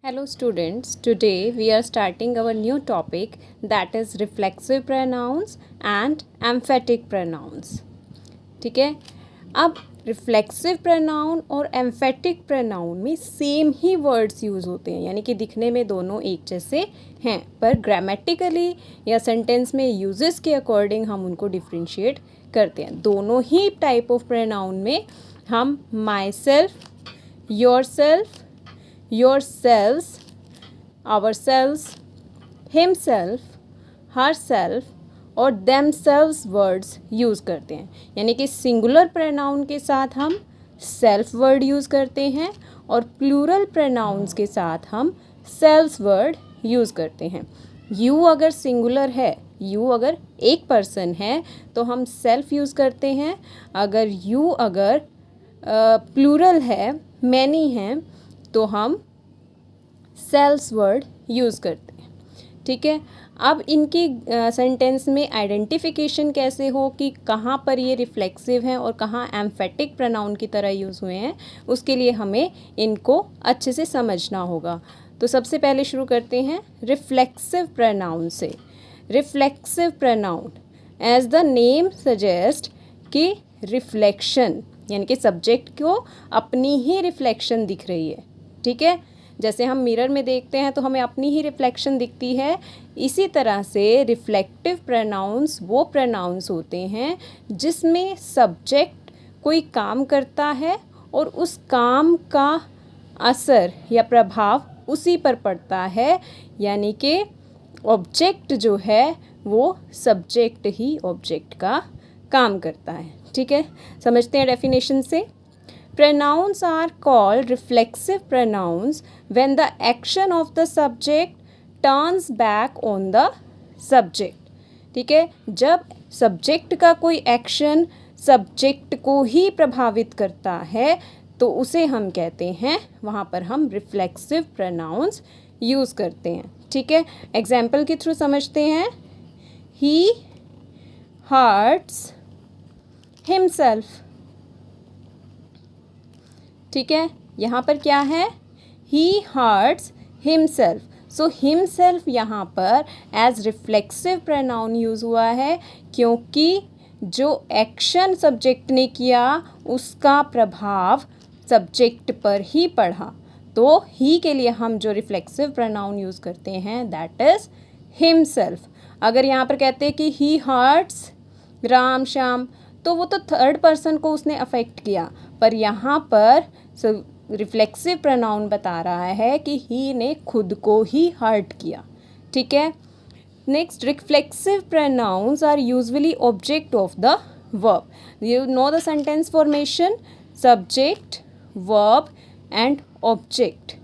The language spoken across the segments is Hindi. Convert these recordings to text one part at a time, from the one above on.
Hello students, today we are starting our new topic that is reflexive pronouns and emphatic pronouns. ठीक है, अब रिफ्लेक्सिव प्रोनाउन और एम्फेटिक प्रोनाउन में सेम ही वर्ड्स यूज़ होते हैं, यानी कि दिखने में दोनों एक जैसे हैं, पर ग्रामेटिकली या सेंटेंस में यूजेस के अकॉर्डिंग हम उनको डिफ्रेंशिएट करते हैं। दोनों ही टाइप ऑफ प्रोनाउन में हम my self, your self, yourselves, ourselves, himself, herself और themselves वर्ड्स यूज़ करते हैं। यानी कि सिंगुलर प्रोनाउन के साथ हम सेल्फ वर्ड यूज़ करते हैं और प्लूरल प्रोनाउंस के साथ हम सेल्फ वर्ड यूज़ करते हैं। यू अगर सिंगुलर है, यू अगर एक पर्सन है तो हम सेल्फ यूज़ करते हैं। अगर यू अगर प्लूरल है, मैनी हैं, तो हम सेल्स वर्ड यूज़ करते हैं। ठीक है, अब इनकी सेंटेंस में आइडेंटिफिकेशन कैसे हो कि कहाँ पर ये रिफ्लेक्सिव हैं और कहाँ एम्फेटिक प्रोनाउन की तरह यूज़ हुए हैं, उसके लिए हमें इनको अच्छे से समझना होगा। तो सबसे पहले शुरू करते हैं रिफ्लेक्सिव प्रोनाउन से। Reflexive pronoun as the name suggest कि रिफ्लेक्शन, यानी कि सब्जेक्ट को अपनी ही रिफ्लेक्शन दिख रही है। ठीक है, जैसे हम मिरर में देखते हैं तो हमें अपनी ही रिफ्लेक्शन दिखती है, इसी तरह से रिफ्लेक्टिव प्रोनाउंस वो प्रोनाउंस होते हैं जिसमें सब्जेक्ट कोई काम करता है और उस काम का असर या प्रभाव उसी पर पड़ता है, यानी कि ऑब्जेक्ट जो है वो सब्जेक्ट ही ऑब्जेक्ट का काम करता है। ठीक है, समझते हैं डेफिनेशन से। Pronouns are called reflexive pronouns when the action of the subject turns back on the subject. ठीक है, जब सब्जेक्ट का कोई एक्शन सब्जेक्ट को ही प्रभावित करता है तो उसे हम कहते हैं, वहाँ पर हम रिफ्लेक्सिव प्रोनाउंस यूज़ करते हैं। ठीक है, एग्जाम्पल के थ्रू समझते हैं। He hurts himself. ठीक है, यहाँ पर क्या है, ही हर्ट्स हिमसेल्फ। सो हिमसेल्फ यहाँ पर एज रिफ्लेक्सिव प्रोनाउन यूज़ हुआ है क्योंकि जो एक्शन सब्जेक्ट ने किया उसका प्रभाव सब्जेक्ट पर ही पड़ा। तो ही के लिए हम जो रिफ्लेक्सिव प्रोनाउन यूज़ करते हैं दैट इज़ हिमसेल्फ। अगर यहाँ पर कहते हैं कि ही हर्ट्स राम श्याम, तो वो तो थर्ड पर्सन को उसने अफेक्ट किया, पर यहाँ पर रिफ्लेक्सिव प्रोनाउन बता रहा है कि ही ने खुद को ही हर्ट किया। ठीक है, next, reflexive pronouns are usually object of the verb. You know the sentence formation, subject, verb and object.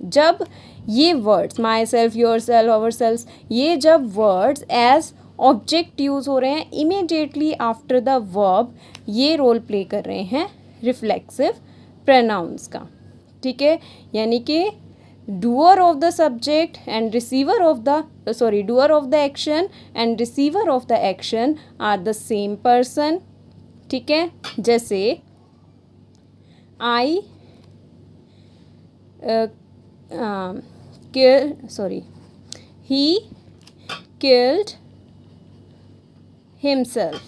जब ये words myself, yourself, ourself, ये जब वर्ड्स एज ऑब्जेक्ट यूज़ हो रहे हैं, इमीडिएटली आफ्टर द वर्ब ये रोल प्ले कर रहे हैं रिफ्लेक्सिव प्रोनाउंस का। ठीक है, यानी कि doer of the subject and receiver of the doer of the action and receiver of the action are the same person. ठीक है, जैसे आई ही किल्ड हिमसेल्फ।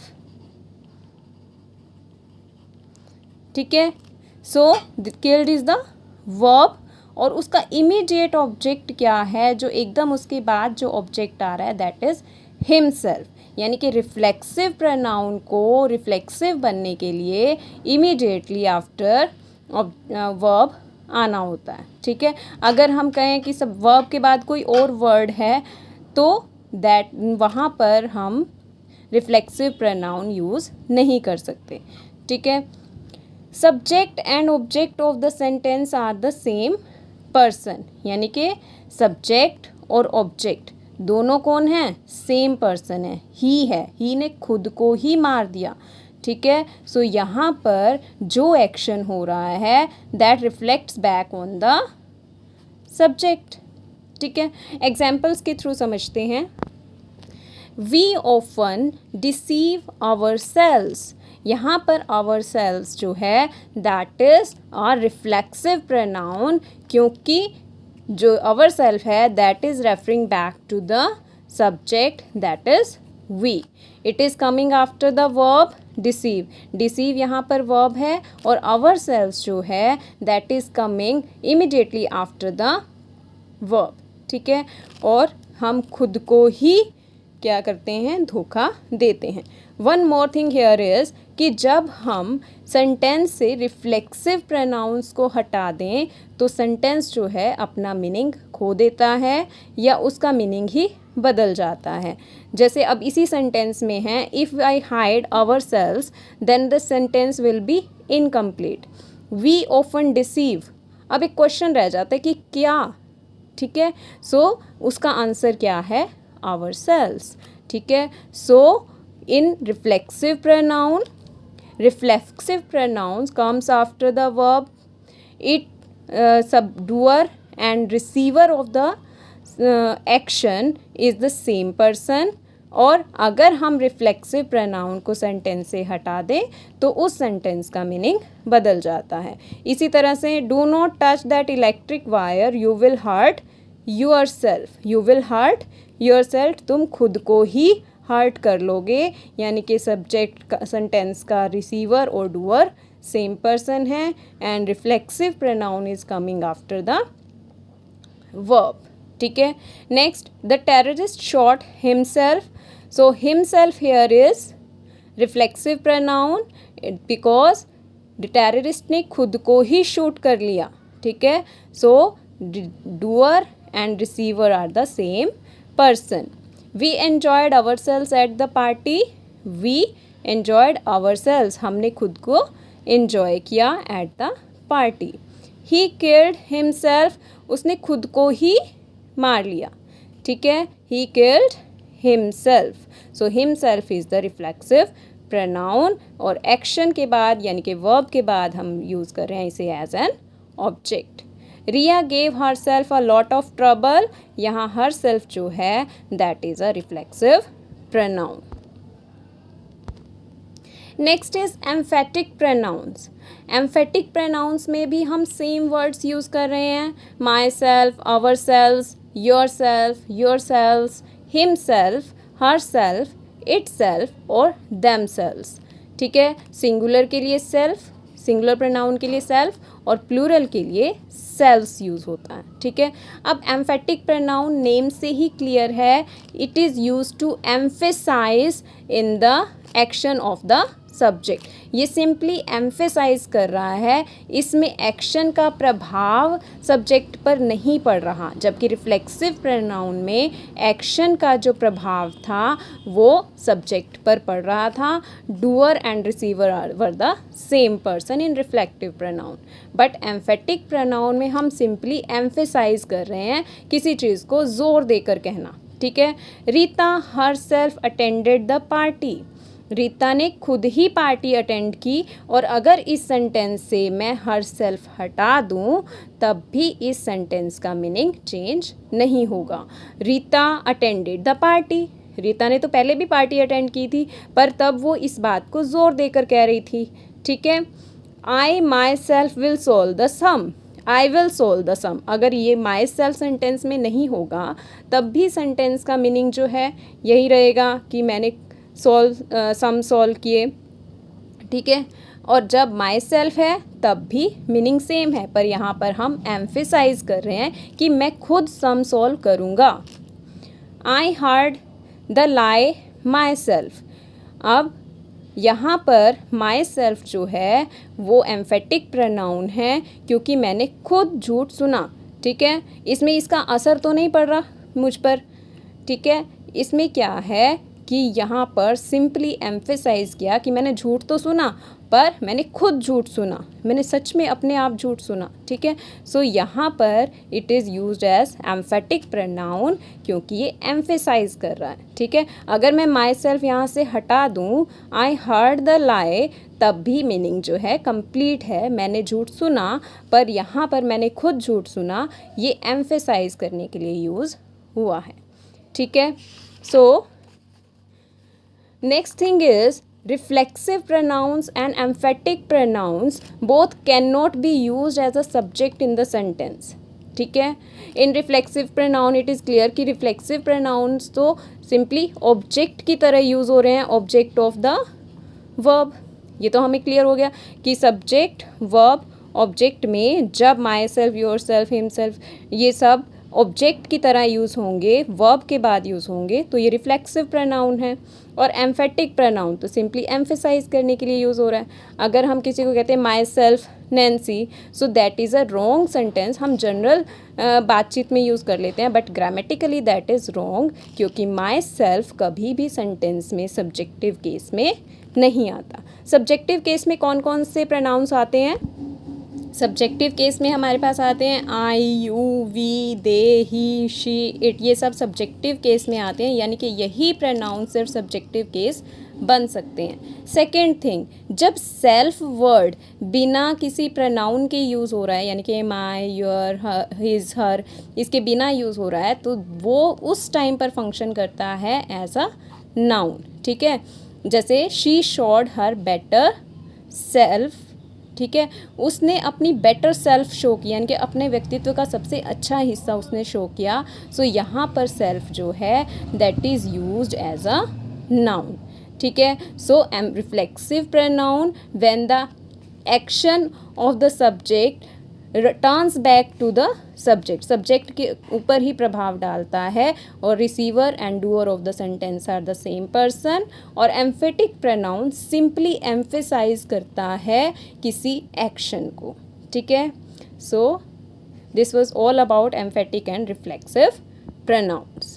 ठीक है, so killed is the verb और उसका इमीडिएट ऑब्जेक्ट क्या है, जो एकदम उसके बाद जो ऑब्जेक्ट आ रहा है दैट इज़ हिमसेल्फ। यानी कि रिफ्लेक्सिव प्रोनाउन को रिफ्लेक्सिव बनने के लिए इमीडिएटली आफ्टर वर्ब आना होता है। ठीक है, अगर हम कहें कि सब वर्ब के बाद कोई और वर्ड है तो दैट वहाँ पर हम रिफ्लेक्सिव प्रोनाउन यूज़ नहीं कर सकते। ठीक है, subject and object of the sentence are the same person, यानी कि सब्जेक्ट और ऑब्जेक्ट दोनों कौन हैं, सेम पर्सन है, ही ने खुद को ही मार दिया। ठीक है, सो यहाँ पर जो एक्शन हो रहा है that reflects back on the subject. ठीक है, एग्जाम्पल्स के थ्रू समझते हैं। We often deceive ourselves. यहाँ पर आवर सेल्स जो है that is a reflexive pronoun, क्योंकि जो आवर सेल्फ है that is referring back to the subject that is we. It is coming after the verb deceive. Deceive यहाँ पर वर्ब है और आवर सेल्स जो है that is coming immediately after the verb. ठीक है, और हम खुद को ही क्या करते हैं, धोखा देते हैं. One more thing here is कि जब हम सेंटेंस से रिफ्लेक्सिव प्रोनाउंस को हटा दें तो सेंटेंस जो है अपना मीनिंग खो देता है या उसका मीनिंग ही बदल जाता है. जैसे अब इसी सेंटेंस में है, if I hide ourselves then the sentence will be incomplete. We often deceive. अब एक क्वेश्चन रह जाता है कि क्या. ठीक है, सो उसका आंसर क्या है, आवर सेल्स. ठीक है, सो in reflexive pronoun, reflexive pronouns comes after the verb. It subdoer and receiver of the action is the same person. और अगर हम रिफ्लेक्सिव प्रोनाउन को सेंटेंस से हटा दें तो उस सेंटेंस का मीनिंग बदल जाता है. इसी तरह से do not touch that electric wire, you will hurt yourself. You will hurt yourself, तुम खुद को ही हर्ट कर लोगे. यानी कि सब्जेक्ट का सेंटेंस का रिसीवर और डूअर सेम पर्सन है and reflexive pronoun is coming after the verb. ठीक है, next the terrorist shot himself. So himself here is reflexive pronoun because the terrorist ने खुद को ही शूट कर लिया. ठीक है, so doer and receiver are the same person. We enjoyed ourselves at the party. We enjoyed ourselves. हमने खुद को enjoy किया at the party. He killed himself. उसने खुद को ही मार लिया. ठीक है, he killed himself. So himself is the reflexive pronoun और action के बाद यानी कि verb के बाद हम use कर रहे हैं इसे as an object. Riya gave herself a lot of trouble. यहाँ हर सेल्फ जो है that is a reflexive pronoun. Next is emphatic pronouns. Emphatic pronouns में भी हम सेम वर्ड्स यूज़ कर रहे हैं. Myself, ourself, yourself, himself, herself, itself और देम सेल्फ. ठीक है, सिंगुलर के लिए सेल्फ, सिंगुलर प्रोनाउन के लिए सेल्फ और प्लूरल के लिए सेल्स यूज़ होता है. ठीक है, अब एम्फेटिक प्रोनाउन नेम से ही क्लियर है. It is use to emphasize in the action of the subject. ये सिंपली एम्फेसाइज कर रहा है, इसमें एक्शन का प्रभाव सब्जेक्ट पर नहीं पड़ रहा. जबकि रिफ्लेक्सिव प्रोनाउन में एक्शन का जो प्रभाव था वो सब्जेक्ट पर पड़ रहा था. Doer and receiver were the same person in reflective pronoun. But emphatic pronoun में हम सिंपली एम्फेसाइज कर रहे हैं, किसी चीज़ को ज़ोर देकर कहना. ठीक है, Rita her self attended the party. Rita ने खुद ही पार्टी अटेंड की. और अगर इस सेंटेंस से मैं हर सेल्फ हटा दूं तब भी इस सेंटेंस का मीनिंग चेंज नहीं होगा. Rita attended the party. Rita ने तो पहले भी पार्टी अटेंड की थी पर तब वो इस बात को ज़ोर देकर कह रही थी. ठीक है, I myself will solve the sum. I will solve the sum. अगर ये माई सेल्फ सेंटेंस में नहीं होगा तब भी सेंटेंस का मीनिंग जो है यही रहेगा कि मैंने सम सॉल्व किए. ठीक है, और जब माई सेल्फ है तब भी मीनिंग सेम है, पर यहाँ पर हम एम्फेसाइज कर रहे हैं कि मैं खुद सम सॉल्व करूँगा. I heard the lie my self. अब यहाँ पर माई सेल्फ जो है वो एम्फेटिक प्रोनाउन है क्योंकि मैंने खुद झूठ सुना. ठीक है, इसमें इसका असर तो नहीं पड़ रहा मुझ पर. ठीक है, इसमें क्या है कि यहाँ पर सिंपली एम्फेसाइज किया कि मैंने झूठ तो सुना पर मैंने खुद झूठ सुना, मैंने सच में अपने आप झूठ सुना. ठीक है, सो यहाँ पर it is used as emphatic pronoun क्योंकि ये एम्फेसाइज कर रहा है. ठीक है, अगर मैं माई सेल्फ यहाँ से हटा दूँ, आई हर्ड द लाई, तब भी मीनिंग जो है कंप्लीट है. मैंने झूठ सुना पर यहाँ पर मैंने खुद झूठ सुना, ये एम्फेसाइज करने के लिए यूज़ हुआ है. ठीक है, सो Next thing is reflexive pronouns and emphatic pronouns both cannot be used as a subject in the sentence. ठीक है, in reflexive pronoun it is clear कि रिफ्लेक्सिव प्रोनाउंस तो सिंपली ऑब्जेक्ट की तरह यूज़ हो रहे हैं, ऑब्जेक्ट ऑफ द वर्ब. ये तो हमें क्लियर हो गया कि सब्जेक्ट वर्ब ऑब्जेक्ट में जब my self, your self, himself, ये सब ऑब्जेक्ट की तरह यूज़ होंगे, वर्ब के बाद यूज़ होंगे, तो ये रिफ्लेक्सिव प्रोनाउन है. और एम्फेटिक प्रोनाउन तो सिंपली एम्फेसाइज करने के लिए यूज़ हो रहा है. अगर हम किसी को कहते हैं my self Nancy, so that is a wrong sentence. हम जनरल बातचीत में यूज़ कर लेते हैं, but grammatically that is wrong, क्योंकि माई सेल्फ कभी भी सेंटेंस में सब्जेक्टिव केस में नहीं आता. सब्जेक्टिव केस में कौन कौन से प्रोनाउंस आते हैं? सब्जेक्टिव केस में हमारे पास आते हैं I, you, we, they, he, she, it. ये सब सब्जेक्टिव केस में आते हैं, यानी कि यही प्रोनाउन सिर्फ सब्जेक्टिव केस बन सकते हैं. सेकेंड थिंग, जब सेल्फ वर्ड बिना किसी प्रोनाउन के यूज़ हो रहा है, यानी कि माई, योर, हिज, हर, इसके बिना यूज़ हो रहा है, तो वो उस टाइम पर फंक्शन करता है एज अ नाउन. ठीक है, जैसे she showed her better self. ठीक है, उसने अपनी बेटर सेल्फ शो किया, यानी कि अपने व्यक्तित्व का सबसे अच्छा हिस्सा उसने शो किया. सो यहाँ पर सेल्फ जो है that is used as a noun. ठीक है, so reflexive pronoun when the action of the subject turns back to the subject, subject के ऊपर ही प्रभाव डालता है, और receiver and doer of the sentence are the same person. और एम्फेटिक प्रोनाउन सिंपली एम्फेसाइज करता है किसी एक्शन को. ठीक है, so this was all about emphatic and reflexive pronounce.